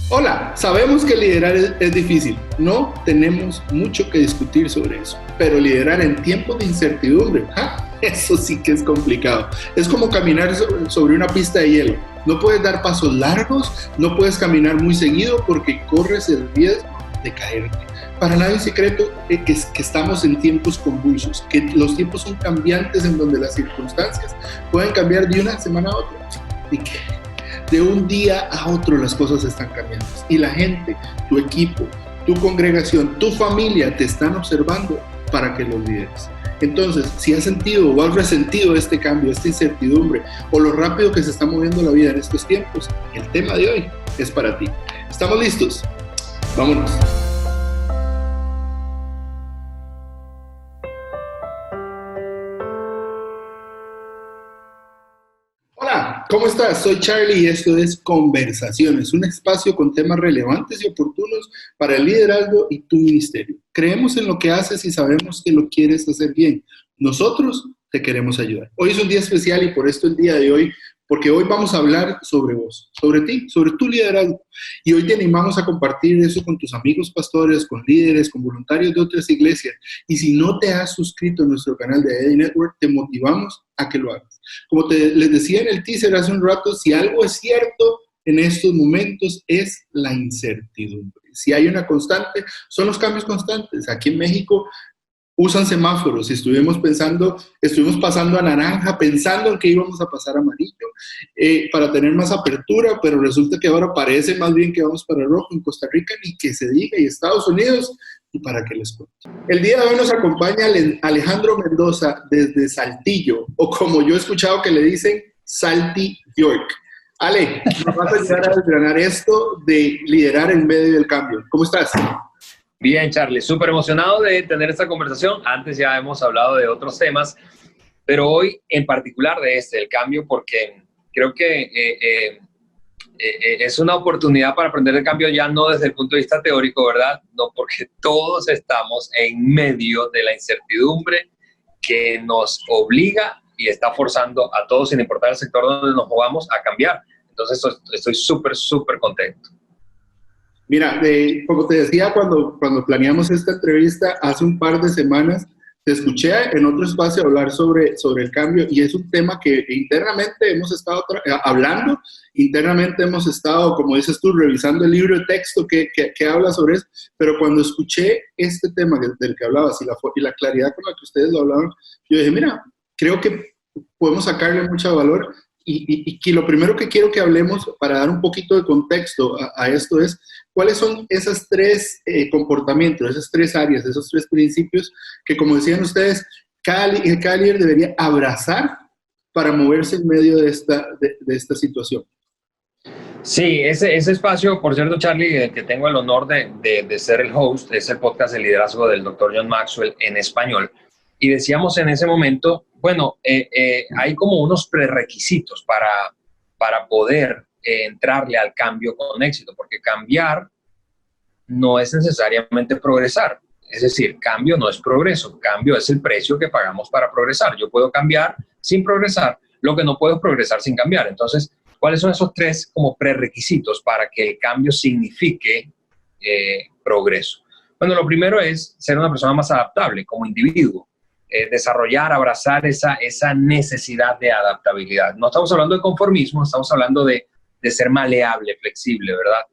Hola, sabemos que liderar es difícil, no tenemos mucho que discutir sobre eso, pero liderar en tiempos de incertidumbre, eso sí que es complicado. Es como caminar sobre una pista de hielo. No puedes dar pasos largos, no puedes caminar muy seguido porque corres el riesgo de caerte. Para nadie es secreto que estamos en tiempos convulsos, que los tiempos son cambiantes en donde las circunstancias pueden cambiar de una semana a otra. Y que de un día a otro las cosas están cambiando. Y la gente, tu equipo, tu congregación, tu familia te están observando para que los lideres. Entonces, si has sentido o has resentido este cambio, esta incertidumbre o lo rápido que se está moviendo la vida en estos tiempos, el tema de hoy es para ti. ¿Estamos listos? Vámonos. Hola, ¿cómo estás? Soy Charlie y esto es Conversaciones, un espacio con temas relevantes y oportunos para el liderazgo y tu ministerio. Creemos en lo que haces y sabemos que lo quieres hacer bien. Nosotros te queremos ayudar. Hoy es un día especial y por esto el día de hoy, porque hoy vamos a hablar sobre vos, sobre ti, sobre tu liderazgo. Y hoy te animamos a compartir eso con tus amigos pastores, con líderes, con voluntarios de otras iglesias. Y si no te has suscrito a nuestro canal de EDI Network, te motivamos a que lo hagas. Como les decía en el teaser hace un rato, si algo es cierto en estos momentos es la incertidumbre. Si hay una constante, son los cambios constantes. Aquí en México usan semáforos y estuvimos pasando a naranja, pensando en que íbamos a pasar a amarillo para tener más apertura, pero resulta que ahora parece más bien que vamos para rojo en Costa Rica, ni que se diga, y Estados Unidos, y para qué les cuento. El día de hoy nos acompaña Alejandro Mendoza desde Saltillo, o como yo he escuchado que le dicen, Salty York. Ale, nos vas a ayudar a desgranar esto de liderar en medio del cambio. ¿Cómo estás? Bien, Charlie, súper emocionado de tener esta conversación. Antes ya hemos hablado de otros temas, pero hoy en particular de el cambio, porque creo que es una oportunidad para aprender el cambio ya no desde el punto de vista teórico, ¿verdad? No, porque todos estamos en medio de la incertidumbre que nos obliga y está forzando a todos, sin importar el sector donde nos movamos, a cambiar. Entonces estoy súper contento. Mira, como te decía cuando planeamos esta entrevista hace un par de semanas, te escuché en otro espacio hablar sobre el cambio y es un tema que internamente hemos estado hablando, internamente hemos estado, como dices tú, revisando el libro de texto que habla sobre eso, pero cuando escuché este tema del que hablabas y la claridad con la que ustedes lo hablaban, yo dije, mira, creo que podemos sacarle mucho valor y lo primero que quiero que hablemos para dar un poquito de contexto a esto es cuáles son esos tres comportamientos, esas tres áreas, esos tres principios que, como decían ustedes, cada líder debería abrazar para moverse en medio de esta situación. Sí, ese espacio, por cierto, Charlie, del que tengo el honor de ser el host, es el podcast de liderazgo del Dr. John Maxwell en español. Y decíamos en ese momento, bueno, hay como unos prerequisitos para poder entrarle al cambio con éxito, porque cambiar no es necesariamente progresar. Es decir, cambio no es progreso, cambio es el precio que pagamos para progresar. Yo puedo cambiar sin progresar, lo que no puedo es progresar sin cambiar. Entonces, ¿cuáles son esos tres como prerequisitos para que el cambio signifique progreso? Bueno, lo primero es ser una persona más adaptable como individuo, desarrollar, abrazar esa necesidad de adaptabilidad. No estamos hablando de conformismo, estamos hablando de ser maleable, flexible, ¿verdad?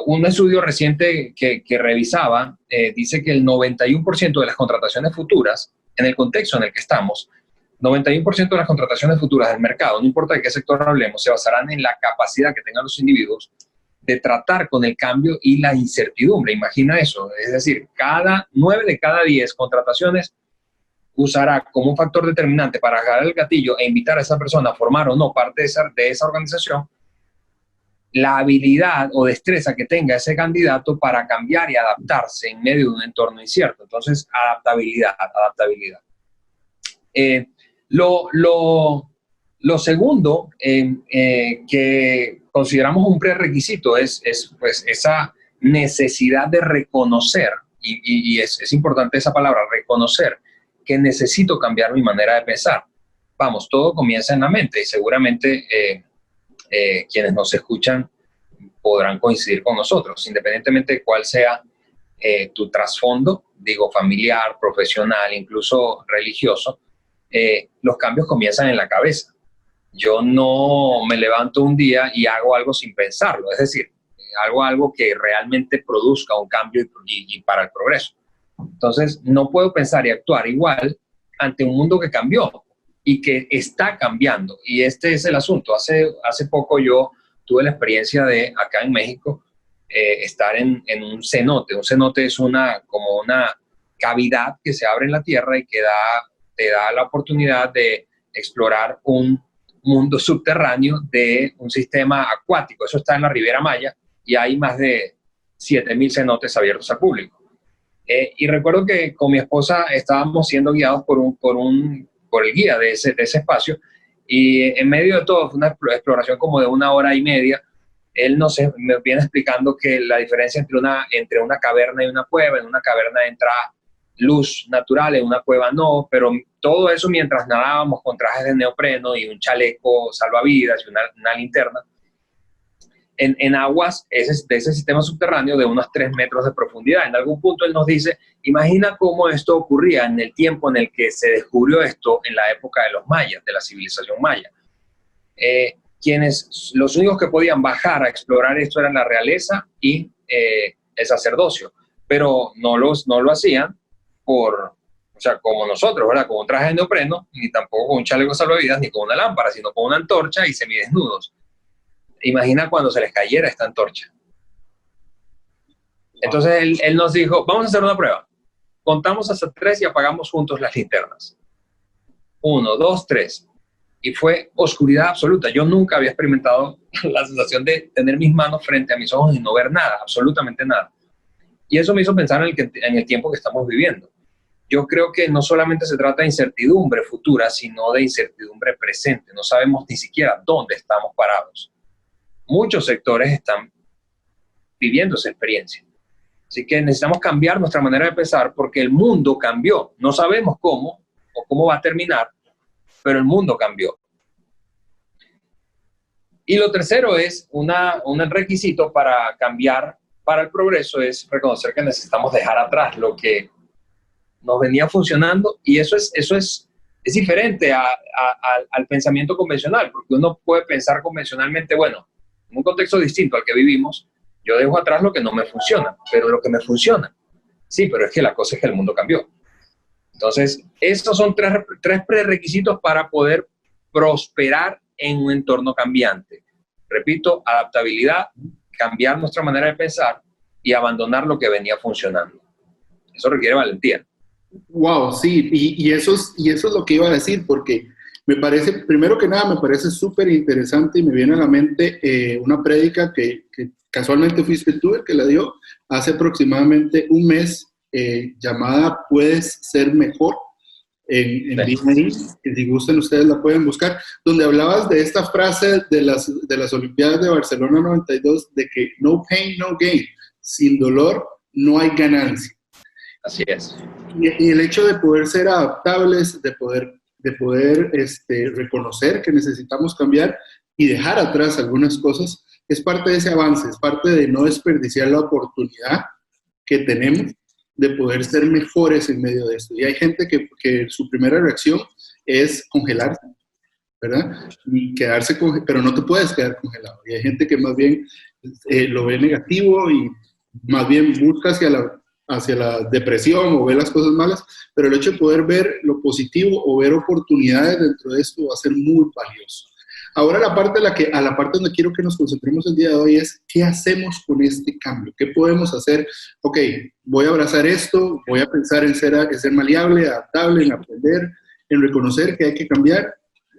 Un estudio reciente que revisaba dice que el 91% de las contrataciones futuras, en el contexto en el que estamos, 91% de las contrataciones futuras del mercado, no importa de qué sector hablemos, se basarán en la capacidad que tengan los individuos de tratar con el cambio y la incertidumbre. Imagina eso. Es decir, 9 de cada 10 contrataciones usará como un factor determinante para jalar el gatillo e invitar a esa persona a formar o no parte de esa organización la habilidad o destreza que tenga ese candidato para cambiar y adaptarse en medio de un entorno incierto. Entonces, adaptabilidad. Lo segundo que consideramos un prerequisito es pues, esa necesidad de reconocer, y es importante esa palabra, reconocer que necesito cambiar mi manera de pensar. Vamos, todo comienza en la mente y seguramente quienes nos escuchan podrán coincidir con nosotros, independientemente de cuál sea tu trasfondo, digo familiar, profesional, incluso religioso. Los cambios comienzan en la cabeza. Yo no me levanto un día y hago algo sin pensarlo, es decir, hago algo que realmente produzca un cambio y para el progreso. Entonces, no puedo pensar y actuar igual ante un mundo que cambió y que está cambiando. Y este es el asunto. Hace poco yo tuve la experiencia de, acá en México, estar en un cenote. Un cenote es como una cavidad que se abre en la tierra y que te da la oportunidad de explorar un mundo subterráneo de un sistema acuático. Eso está en la Riviera Maya y hay más de 7,000 cenotes abiertos al público. Y recuerdo que con mi esposa estábamos siendo guiados por el guía de ese espacio, y en medio de todo fue una exploración como de 1 hora y media. Él me viene explicando que la diferencia entre una caverna y una cueva: en una caverna entra luz natural, en una cueva no, pero todo eso mientras nadábamos con trajes de neopreno y un chaleco salvavidas y una linterna, en aguas de ese sistema subterráneo de unos 3 metros de profundidad. En algún punto él nos dice, imagina cómo esto ocurría en el tiempo en el que se descubrió esto, en la época de los mayas, de la civilización maya. Los únicos que podían bajar a explorar esto eran la realeza y el sacerdocio, pero no lo hacían como nosotros, ¿verdad? Con un traje de neopreno, ni tampoco con un chaleco salvavidas, ni con una lámpara, sino con una antorcha y semidesnudos. Imagina cuando se les cayera esta antorcha. Entonces él nos dijo, vamos a hacer una prueba. Contamos hasta 3 y apagamos juntos las linternas. 1, 2, 3. Y fue oscuridad absoluta. Yo nunca había experimentado la sensación de tener mis manos frente a mis ojos y no ver nada, absolutamente nada. Y eso me hizo pensar en el tiempo que estamos viviendo. Yo creo que no solamente se trata de incertidumbre futura, sino de incertidumbre presente. No sabemos ni siquiera dónde estamos parados. Muchos sectores están viviendo esa experiencia. Así que necesitamos cambiar nuestra manera de pensar porque el mundo cambió. No sabemos cómo o cómo va a terminar, pero el mundo cambió. Y lo tercero es, un requisito para cambiar para el progreso es reconocer que necesitamos dejar atrás lo que nos venía funcionando, y eso es diferente al pensamiento convencional, porque uno puede pensar convencionalmente, bueno, en un contexto distinto al que vivimos, yo dejo atrás lo que no me funciona, pero lo que me funciona. Sí, pero es que la cosa es que el mundo cambió. Entonces, estos son tres prerequisitos para poder prosperar en un entorno cambiante. Repito, adaptabilidad, cambiar nuestra manera de pensar y abandonar lo que venía funcionando. Eso requiere valentía. Wow, sí, y eso es lo que iba a decir, porque me parece, primero que nada, me parece súper interesante y me viene a la mente una prédica que casualmente fuiste tú el que la dio hace aproximadamente un mes, llamada Puedes Ser Mejor, en Disney, que si gustan ustedes la pueden buscar, donde hablabas de esta frase de las Olimpiadas de Barcelona 92, de que no pain, no gain, sin dolor no hay ganancia. Así es. Y el hecho de poder ser adaptables, de poder reconocer que necesitamos cambiar y dejar atrás algunas cosas, es parte de ese avance, es parte de no desperdiciar la oportunidad que tenemos de poder ser mejores en medio de esto. Y hay gente que su primera reacción es congelarse, ¿verdad? Y quedarse pero no te puedes quedar congelado. Y hay gente que más bien lo ve negativo y más bien busca hacia la depresión o ve las cosas malas, pero el hecho de poder ver lo positivo o ver oportunidades dentro de esto va a ser muy valioso. Ahora la parte donde quiero que nos concentremos el día de hoy es ¿qué hacemos con este cambio? ¿Qué podemos hacer? Ok, voy a abrazar esto, voy a pensar en ser maleable, adaptable, en aprender, en reconocer que hay que cambiar.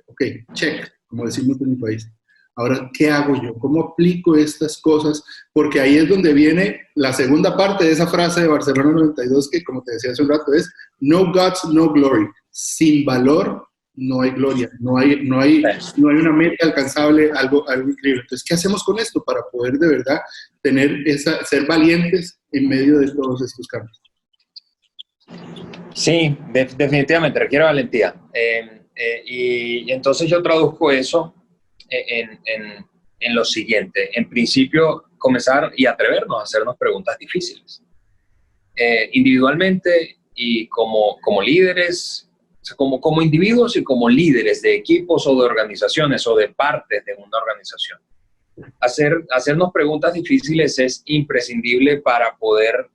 Ok, check, como decimos en mi país. Ahora, ¿qué hago yo? ¿Cómo aplico estas cosas? Porque ahí es donde viene la segunda parte de esa frase de Barcelona 92 que, como te decía hace un rato, es no guts, no glory. Sin valor no hay gloria, no hay una meta alcanzable, algo increíble. Entonces, ¿qué hacemos con esto para poder de verdad ser valientes en medio de todos estos cambios? Sí, definitivamente requiere valentía. Y entonces yo traduzco eso en lo siguiente. En principio, comenzar y atrevernos a hacernos preguntas difíciles. Individualmente y como líderes, o sea, como individuos y como líderes de equipos o de organizaciones o de partes de una organización. Hacernos preguntas difíciles es imprescindible para poder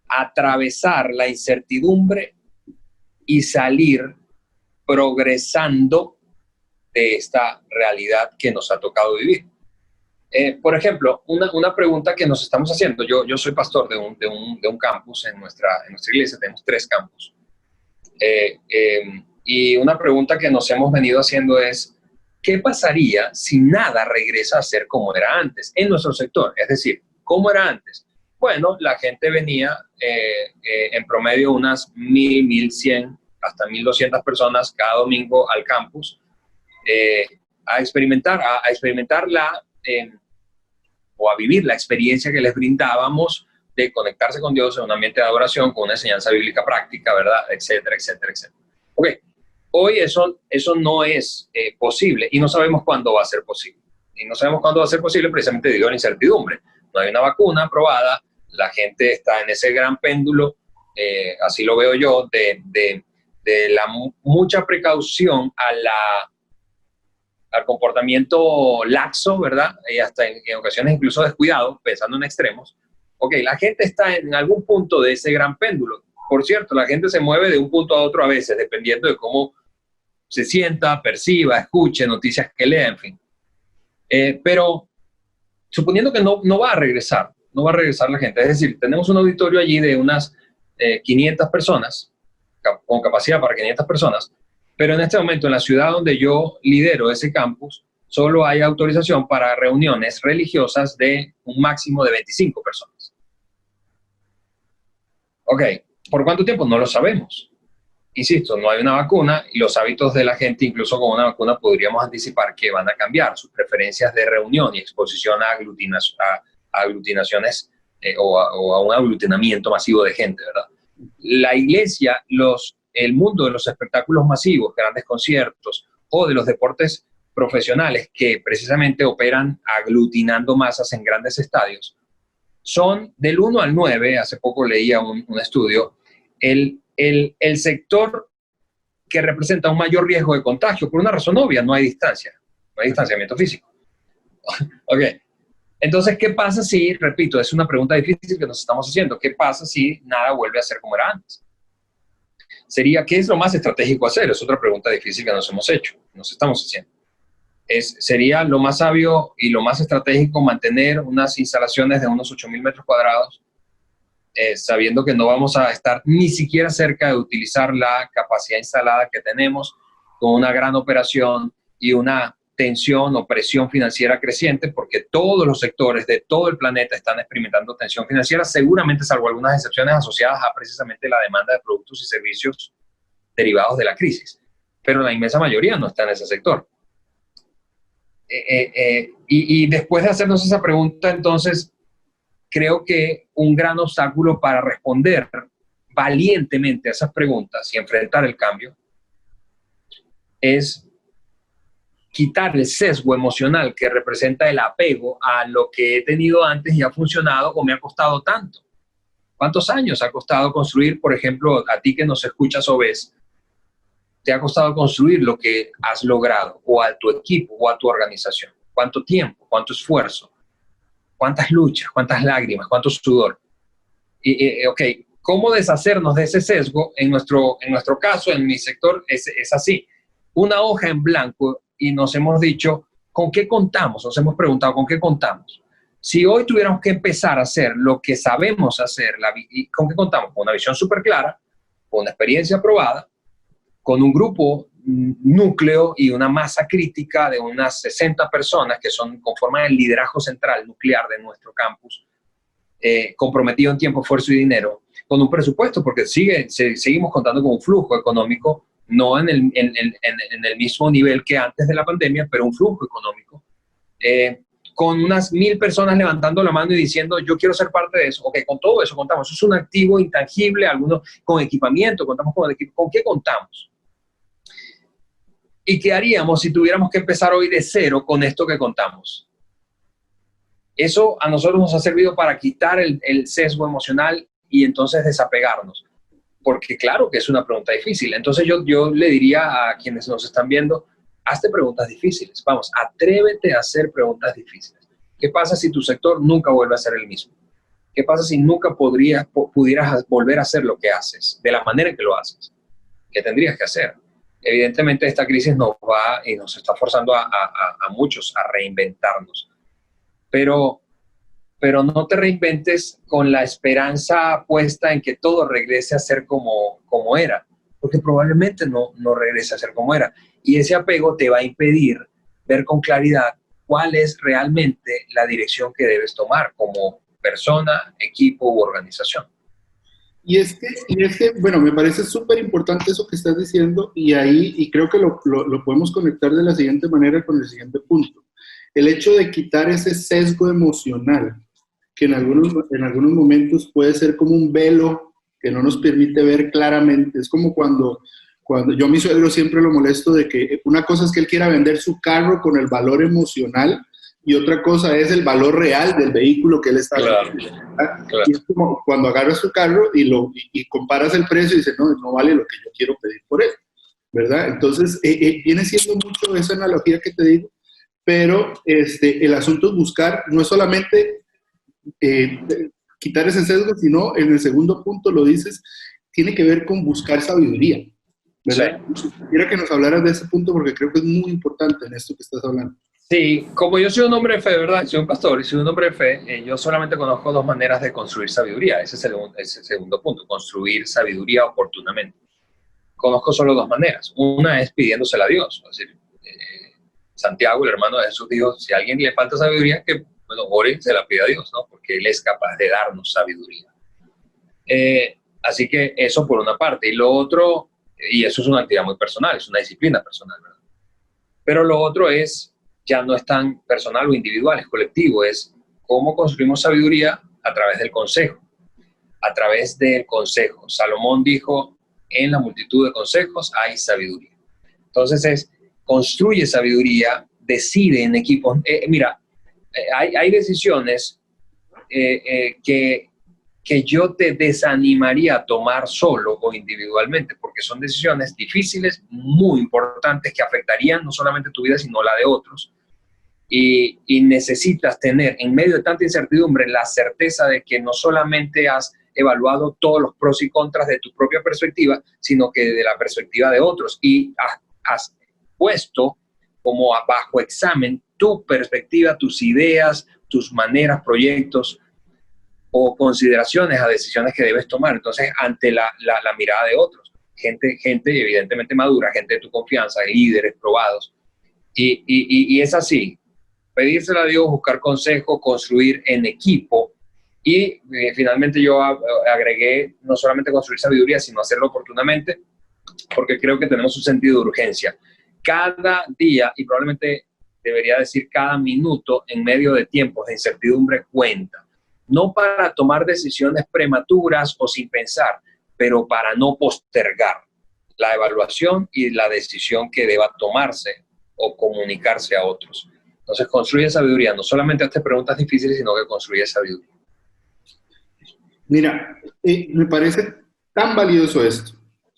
atravesar la incertidumbre y salir progresando de esta realidad que nos ha tocado vivir. Por ejemplo, una pregunta que nos estamos haciendo, yo soy pastor de un campus en nuestra iglesia, tenemos 3 campus, y una pregunta que nos hemos venido haciendo es, ¿qué pasaría si nada regresa a ser como era antes en nuestro sector? Es decir, ¿cómo era antes? Bueno, la gente venía en promedio unas 1,000, 1,100, hasta 1,200 personas cada domingo al campus a experimentar o a vivir la experiencia que les brindábamos de conectarse con Dios en un ambiente de adoración, con una enseñanza bíblica práctica, ¿verdad? Etcétera, etcétera, etcétera. Ok, hoy eso no es posible y no sabemos cuándo va a ser posible. Y no sabemos cuándo va a ser posible precisamente debido a la incertidumbre. No hay una vacuna aprobada, la gente está en ese gran péndulo, así lo veo yo, de la mucha precaución al comportamiento laxo, ¿verdad? Y hasta en ocasiones incluso descuidado, pensando en extremos. Ok, la gente está en algún punto de ese gran péndulo. Por cierto, la gente se mueve de un punto a otro a veces, dependiendo de cómo se sienta, perciba, escuche, noticias que lea, en fin. Pero suponiendo que no va a regresar la gente. Es decir, tenemos un auditorio allí de unas 500 personas, con capacidad para 500 personas, pero en este momento en la ciudad donde yo lidero ese campus, solo hay autorización para reuniones religiosas de un máximo de 25 personas. Ok, ¿por cuánto tiempo? No lo sabemos. Insisto, no hay una vacuna y los hábitos de la gente, incluso con una vacuna, podríamos anticipar que van a cambiar. Sus preferencias de reunión y exposición a aglutinaciones o a un aglutinamiento masivo de gente, ¿verdad? La iglesia, el mundo de los espectáculos masivos, grandes conciertos o de los deportes profesionales que precisamente operan aglutinando masas en grandes estadios, son del 1 al 9, hace poco leía un estudio, el sector que representa un mayor riesgo de contagio, por una razón obvia, no hay distancia, no hay distanciamiento físico. Ok, entonces, ¿qué pasa si, repito, es una pregunta difícil que nos estamos haciendo, ¿qué pasa si nada vuelve a ser como era antes? ¿Qué es lo más estratégico hacer? Es otra pregunta difícil que nos hemos hecho, nos estamos haciendo. ¿Sería lo más sabio y lo más estratégico mantener unas instalaciones de unos 8,000 metros cuadrados, sabiendo que no vamos a estar ni siquiera cerca de utilizar la capacidad instalada que tenemos, con una gran operación y una tensión o presión financiera creciente, porque todos los sectores de todo el planeta están experimentando tensión financiera, seguramente salvo algunas excepciones asociadas a precisamente la demanda de productos y servicios derivados de la crisis, pero la inmensa mayoría no está en ese sector. Y después de hacernos esa pregunta, entonces, creo que un gran obstáculo para responder valientemente a esas preguntas y enfrentar el cambio es quitar el sesgo emocional que representa el apego a lo que he tenido antes y ha funcionado o me ha costado tanto. ¿Cuántos años ha costado construir, por ejemplo, a ti que nos escuchas o ves, te ha costado construir lo que has logrado, o a tu equipo, o a tu organización? ¿Cuánto tiempo? ¿Cuánto esfuerzo? ¿Cuántas luchas? ¿Cuántas lágrimas? ¿Cuánto sudor? Ok, ¿cómo deshacernos de ese sesgo? En nuestro caso, en mi sector, es así. Una hoja en blanco y nos hemos dicho, ¿con qué contamos? Nos hemos preguntado, ¿con qué contamos? Si hoy tuviéramos que empezar a hacer lo que sabemos hacer, ¿con qué contamos? Con una visión súper clara, con una experiencia probada, con un grupo núcleo y una masa crítica de unas 60 personas que conforman el liderazgo central nuclear de nuestro campus, comprometido en tiempo, esfuerzo y dinero, con un presupuesto, porque seguimos contando con un flujo económico, no en el mismo nivel que antes de la pandemia, pero un flujo económico, con unas 1,000 personas levantando la mano y diciendo, yo quiero ser parte de eso. Ok, con todo eso contamos. Eso es un activo intangible, algunos con equipamiento, contamos con el equipo. ¿Con qué contamos? ¿Y qué haríamos si tuviéramos que empezar hoy de cero con esto que contamos? Eso a nosotros nos ha servido para quitar el sesgo emocional y entonces desapegarnos. Porque claro que es una pregunta difícil. Entonces yo le diría a quienes nos están viendo, hazte preguntas difíciles. Vamos, atrévete a hacer preguntas difíciles. ¿Qué pasa si tu sector nunca vuelve a ser el mismo? ¿Qué pasa si nunca pudieras volver a hacer lo que haces, de la manera en que lo haces? ¿Qué tendrías que hacer? Evidentemente esta crisis nos va y nos está forzando a muchos a reinventarnos. Pero no te reinventes con la esperanza puesta en que todo regrese a ser como era, porque probablemente no regrese a ser como era. Y ese apego te va a impedir ver con claridad cuál es realmente la dirección que debes tomar como persona, equipo u organización. Y es que, bueno, me parece súper importante eso que estás diciendo y creo que lo podemos conectar de la siguiente manera con el siguiente punto. El hecho de quitar ese sesgo emocional, que en algunos momentos puede ser como un velo que no nos permite ver claramente. Es como cuando yo a mi suegro siempre lo molesto de que una cosa es que él quiera vender su carro con el valor emocional y otra cosa es el valor real del vehículo que él está vendiendo. Claro. Y es como cuando agarras su carro y comparas el precio y dices, no vale lo que yo quiero pedir por él, ¿verdad? Entonces, viene siendo mucho esa analogía que te digo, pero el asunto es buscar, no es solamente quitar ese sesgo, sino en el segundo punto lo dices, tiene que ver con buscar sabiduría, ¿verdad? Sí. Quiero que nos hablaras de ese punto porque creo que es muy importante en esto que estás hablando. Sí, como yo soy un hombre de fe, ¿verdad? Soy un pastor y soy un hombre de fe, yo solamente conozco dos maneras de construir sabiduría. Ese es el segundo punto, construir sabiduría oportunamente. Conozco solo dos maneras. Una es pidiéndosela a Dios. Es decir, Santiago, el hermano de Jesús, dijo, si a alguien le falta sabiduría, que ore y se la pida a Dios, ¿no? Porque Él es capaz de darnos sabiduría. Así que eso por una parte. Y lo otro, y eso es una actividad muy personal, es una disciplina personal, ¿verdad? Pero lo otro es, ya no es tan personal o individual, es colectivo, es cómo construimos sabiduría a través del consejo. A través del consejo. Salomón dijo, en la multitud de consejos hay sabiduría. Entonces construye sabiduría, decide en equipos. Hay decisiones que yo te desanimaría a tomar solo o individualmente, porque son decisiones difíciles, muy importantes, que afectarían no solamente tu vida, sino la de otros. Y necesitas tener, en medio de tanta incertidumbre, la certeza de que no solamente has evaluado todos los pros y contras de tu propia perspectiva, sino que de la perspectiva de otros, y has puesto como bajo examen tu perspectiva, tus ideas, tus maneras, proyectos o consideraciones a decisiones que debes tomar. Entonces, ante la mirada de otros, gente evidentemente madura, gente de tu confianza, líderes probados, y es así, pedírsela a Dios, buscar consejo, construir en equipo. Y finalmente yo agregué no solamente construir sabiduría, sino hacerlo oportunamente, porque creo que tenemos un sentido de urgencia. Cada día, y probablemente debería decir cada minuto, en medio de tiempos de incertidumbre, cuenta. No para tomar decisiones prematuras o sin pensar, pero para no postergar la evaluación y la decisión que deba tomarse o comunicarse a otros. Entonces, construye sabiduría. No solamente hazte preguntas difíciles, sino que construye sabiduría. Mira, me parece tan valioso esto,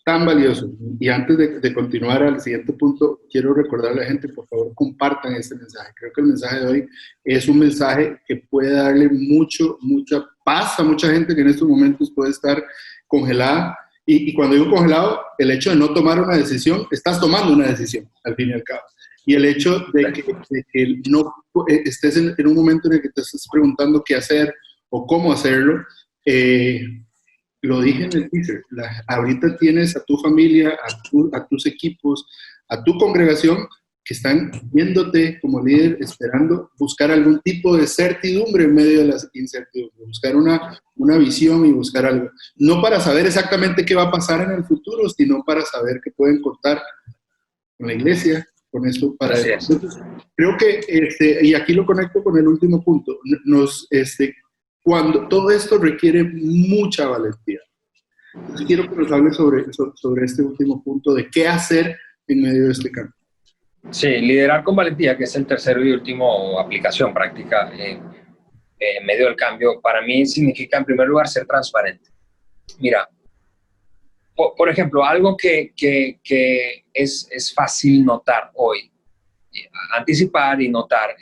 tan valioso. Y antes de continuar al siguiente punto, quiero recordarle a la gente, por favor, compartan este mensaje. Creo que el mensaje de hoy es un mensaje que puede darle mucha paz a mucha gente que en estos momentos puede estar congelada. Y cuando digo congelado, el hecho de no tomar una decisión, estás tomando una decisión, al fin y al cabo. Y el hecho de que no estés en un momento en el que te estés preguntando qué hacer o cómo hacerlo, lo dije en el teaser, ahorita tienes a tu familia, a tus equipos, a tu congregación que están viéndote como líder, esperando buscar algún tipo de certidumbre en medio de las incertidumbres, buscar una visión y buscar algo. No para saber exactamente qué va a pasar en el futuro, sino para saber que pueden contar con la iglesia, con esto para eso. Entonces, creo que, y aquí lo conecto con el último punto, cuando todo esto requiere mucha valentía. Entonces, quiero que nos hables sobre este último punto de qué hacer en medio de este cambio. Sí, liderar con valentía, que es el tercero y último aplicación práctica. en medio del cambio, para mí significa, en primer lugar, ser transparente. Mira, por ejemplo, algo que es fácil notar hoy, anticipar y notar,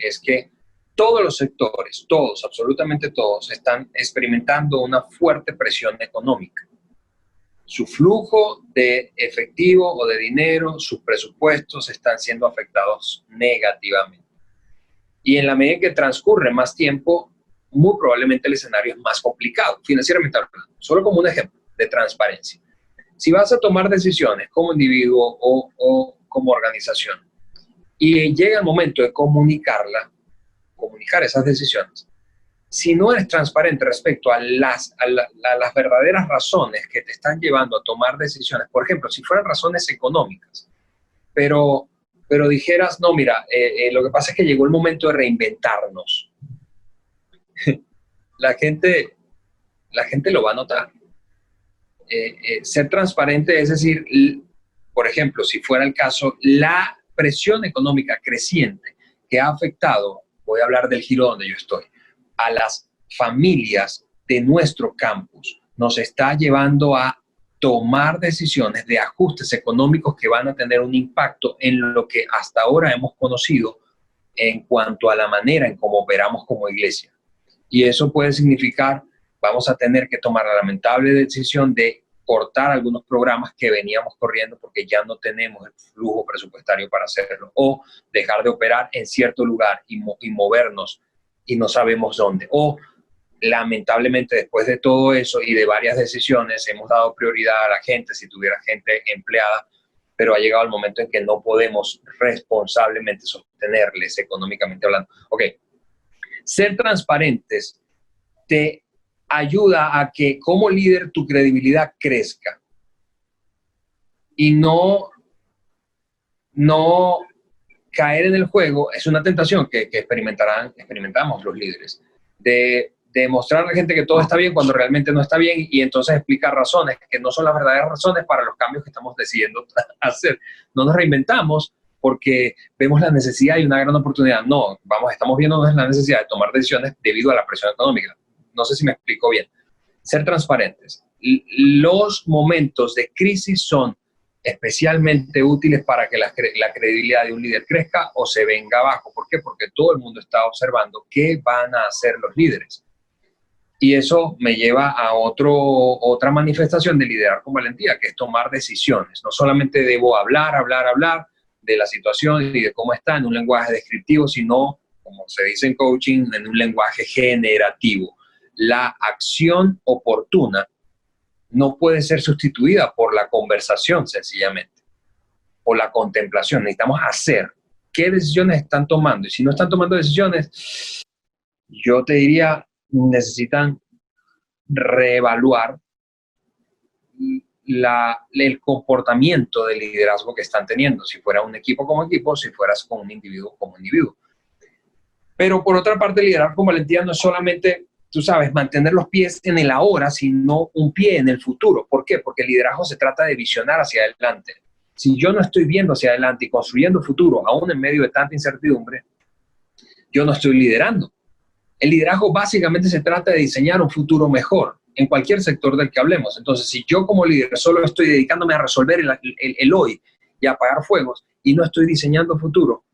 es que todos los sectores, todos, absolutamente todos, están experimentando una fuerte presión económica. Su flujo de efectivo o de dinero, sus presupuestos están siendo afectados negativamente. Y en la medida que transcurre más tiempo, muy probablemente el escenario es más complicado, financieramente hablando. Solo como un ejemplo de transparencia. Si vas a tomar decisiones como individuo o como organización y llega el momento de comunicar esas decisiones, si no eres transparente respecto a las verdaderas razones que te están llevando a tomar decisiones, por ejemplo, si fueran razones económicas, pero dijeras, no, mira, lo que pasa es que llegó el momento de reinventarnos, la gente lo va a notar. Ser transparente es decir, por ejemplo, si fuera el caso, la presión económica creciente que ha afectado, voy a hablar del giro donde yo estoy, a las familias de nuestro campus, nos está llevando a tomar decisiones de ajustes económicos que van a tener un impacto en lo que hasta ahora hemos conocido en cuanto a la manera en cómo operamos como iglesia. Y eso puede significar, vamos a tener que tomar la lamentable decisión de cortar algunos programas que veníamos corriendo porque ya no tenemos el flujo presupuestario para hacerlo, o dejar de operar en cierto lugar y movernos y no sabemos dónde. O lamentablemente después de todo eso y de varias decisiones hemos dado prioridad a la gente, si tuviera gente empleada, pero ha llegado el momento en que no podemos responsablemente sostenerles económicamente hablando. Ok, ser transparentes te ayuda a que como líder tu credibilidad crezca y no caer en el juego. Es una tentación que experimentamos los líderes, de mostrar a la gente que todo está bien cuando realmente no está bien, y entonces explicar razones que no son las verdaderas razones para los cambios que estamos decidiendo hacer. No nos reinventamos porque vemos la necesidad y una gran oportunidad. No, estamos viendo la necesidad de tomar decisiones debido a la presión económica. No sé si me explico bien. Ser transparentes. Los momentos de crisis son especialmente útiles para que la credibilidad de un líder crezca o se venga abajo. ¿Por qué? Porque todo el mundo está observando qué van a hacer los líderes. Y eso me lleva a otra manifestación de liderar con valentía, que es tomar decisiones. No solamente debo hablar de la situación y de cómo está en un lenguaje descriptivo, sino, como se dice en coaching, en un lenguaje generativo. La acción oportuna no puede ser sustituida por la conversación, sencillamente, o la contemplación. Necesitamos hacer. ¿Qué decisiones están tomando? Y si no están tomando decisiones, yo te diría, necesitan reevaluar el comportamiento de liderazgo que están teniendo. Si fuera un equipo como equipo, si fueras con un individuo como individuo. Pero por otra parte, liderar con valentía no es solamente, tú sabes, mantener los pies en el ahora, sino un pie en el futuro. ¿Por qué? Porque el liderazgo se trata de visionar hacia adelante. Si yo no estoy viendo hacia adelante y construyendo futuro, aún en medio de tanta incertidumbre, yo no estoy liderando. El liderazgo básicamente se trata de diseñar un futuro mejor en cualquier sector del que hablemos. Entonces, si yo como líder solo estoy dedicándome a resolver el hoy y a apagar fuegos y no estoy diseñando futuro,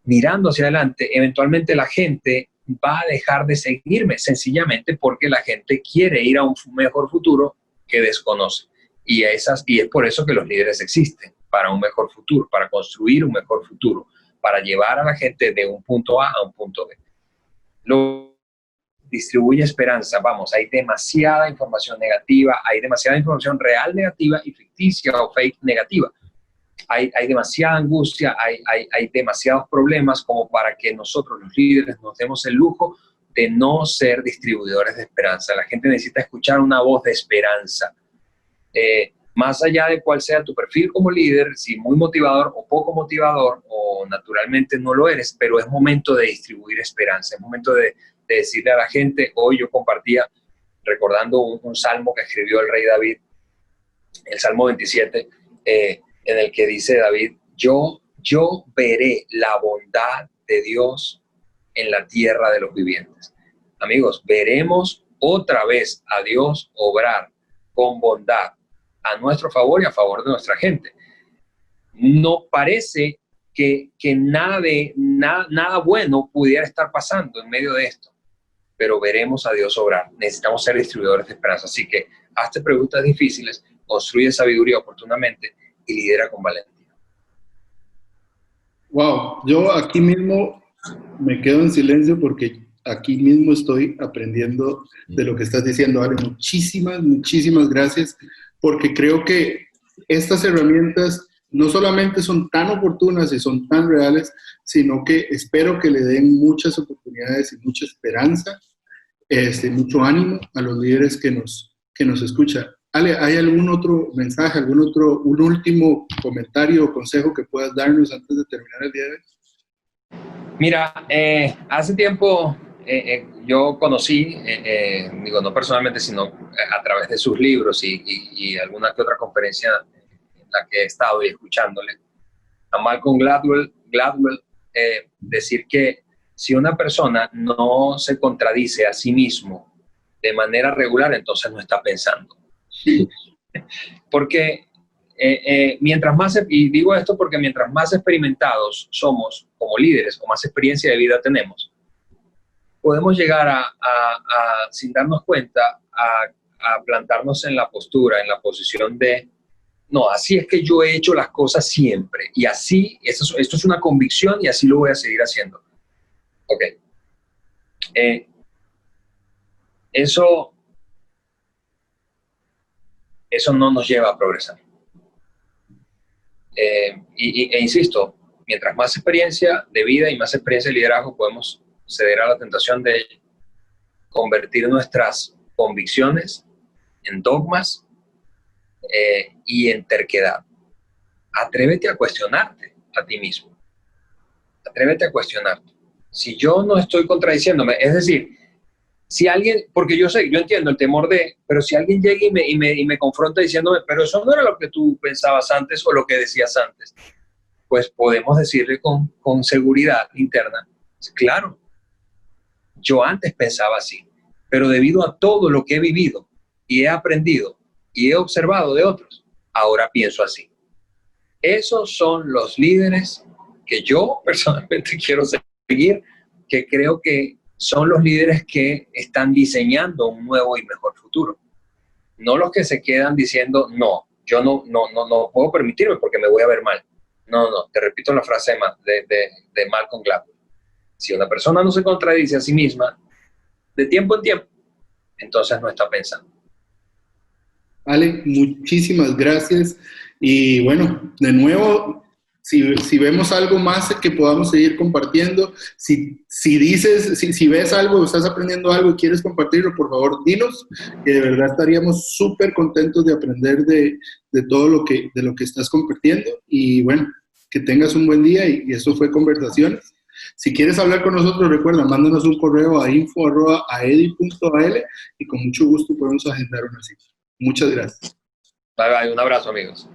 mirando hacia adelante, eventualmente la gente va a dejar de seguirme, sencillamente porque la gente quiere ir a un mejor futuro que desconoce. Y es por eso que los líderes existen, para un mejor futuro, para construir un mejor futuro, para llevar a la gente de un punto A un punto B. Lo distribuye esperanza. Vamos, hay demasiada información negativa, hay demasiada información real negativa y ficticia o fake negativa. Hay demasiada angustia, hay demasiados problemas como para que nosotros los líderes nos demos el lujo de no ser distribuidores de esperanza. La gente necesita escuchar una voz de esperanza. Más allá de cuál sea tu perfil como líder, si muy motivador o poco motivador, o naturalmente no lo eres, pero es momento de distribuir esperanza, es momento de decirle a la gente. Hoy yo compartía, recordando un salmo que escribió el rey David, el Salmo 27, en el que dice David, yo veré la bondad de Dios en la tierra de los vivientes. amigos, veremos otra vez a Dios obrar con bondad a nuestro favor y a favor de nuestra gente. No parece que nada bueno pudiera estar pasando en medio de esto, pero veremos a Dios obrar. Necesitamos ser distribuidores de esperanza. Así que hazte preguntas difíciles, construye sabiduría oportunamente y lidera con valentía. Wow, yo aquí mismo me quedo en silencio porque aquí mismo estoy aprendiendo de lo que estás diciendo, Ale. Muchísimas gracias, porque creo que estas herramientas no solamente son tan oportunas y son tan reales, sino que espero que le den muchas oportunidades y mucha esperanza, mucho ánimo a los líderes que nos escuchan. Ale, ¿hay algún otro mensaje, un último comentario o consejo que puedas darnos antes de terminar el día de hoy? Mira, hace tiempo yo conocí, no personalmente, sino a través de sus libros y alguna que otra conferencia en la que he estado y escuchándole, a Malcolm Gladwell decir que si una persona no se contradice a sí mismo de manera regular, entonces no está pensando. Porque mientras más, y digo esto porque mientras más experimentados somos como líderes o más experiencia de vida tenemos, podemos llegar sin darnos cuenta, a plantarnos en la postura, en la posición de, no, así es que yo he hecho las cosas siempre, y así, esto es una convicción y así lo voy a seguir haciendo. Ok. Eso no nos lleva a progresar. E insisto, mientras más experiencia de vida y más experiencia de liderazgo, podemos ceder a la tentación de convertir nuestras convicciones en dogmas y en terquedad. Atrévete a cuestionarte a ti mismo. Atrévete a cuestionarte. Si yo no estoy contradiciéndome, es decir, si alguien, porque yo entiendo el temor pero si alguien llega y me confronta diciéndome, pero eso no era lo que tú pensabas antes o lo que decías antes, pues podemos decirle con seguridad interna, claro, yo antes pensaba así, pero debido a todo lo que he vivido y he aprendido y he observado de otros, ahora pienso así. Esos son los líderes que yo personalmente quiero seguir, que creo que son los líderes que están diseñando un nuevo y mejor futuro. No los que se quedan diciendo, no, yo no puedo permitirme porque me voy a ver mal. No, te repito la frase de Malcolm Gladwell. Si una persona no se contradice a sí misma de tiempo en tiempo, entonces no está pensando. Ale, muchísimas gracias. Y bueno, de nuevo, si vemos algo más que podamos seguir compartiendo, si ves algo, estás aprendiendo algo y quieres compartirlo, por favor, dinos, que de verdad estaríamos súper contentos de aprender de todo lo que estás compartiendo. Y bueno, que tengas un buen día y esto fue Conversaciones. Si quieres hablar con nosotros, recuerda, mándanos un correo a info@aedi.al y con mucho gusto podemos agendar una cita. Muchas gracias. Bye, bye. Un abrazo, amigos.